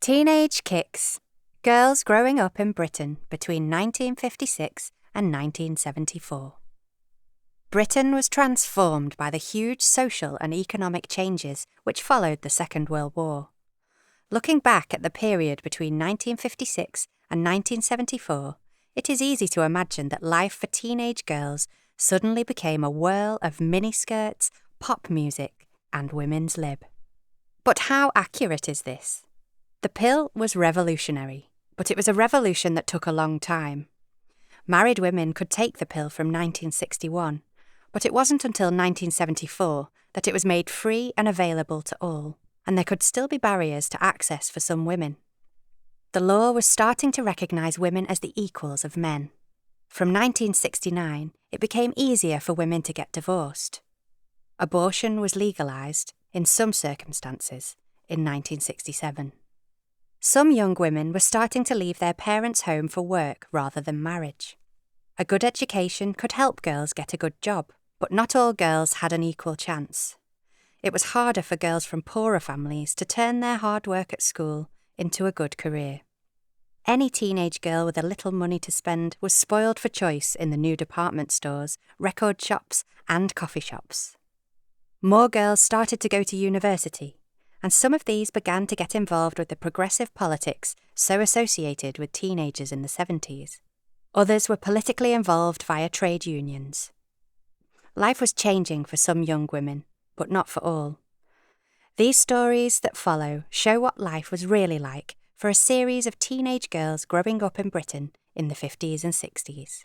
Teenage Kicks. Girls growing up in Britain between 1956 and 1974. Britain was transformed by the huge social and economic changes which followed the Second World War. Looking back at the period between 1956 and 1974, it is easy to imagine that life for teenage girls suddenly became a whirl of miniskirts, pop music, and women's lib. But how accurate is this? The pill was revolutionary, but it was a revolution that took a long time. Married women could take the pill from 1961, but it wasn't until 1974 that it was made free and available to all, and there could still be barriers to access for some women. The law was starting to recognise women as the equals of men. From 1969, it became easier for women to get divorced. Abortion was legalised, in some circumstances, in 1967. Some young women were starting to leave their parents' home for work rather than marriage. A good education could help girls get a good job, but not all girls had an equal chance. It was harder for girls from poorer families to turn their hard work at school into a good career. Any teenage girl with a little money to spend was spoiled for choice in the new department stores, record shops, and coffee shops. More girls started to go to university, and some of these began to get involved with the progressive politics so associated with teenagers in the 70s. Others were politically involved via trade unions. Life was changing for some young women, but not for all. These stories that follow show what life was really like for a series of teenage girls growing up in Britain in the 50s and 60s.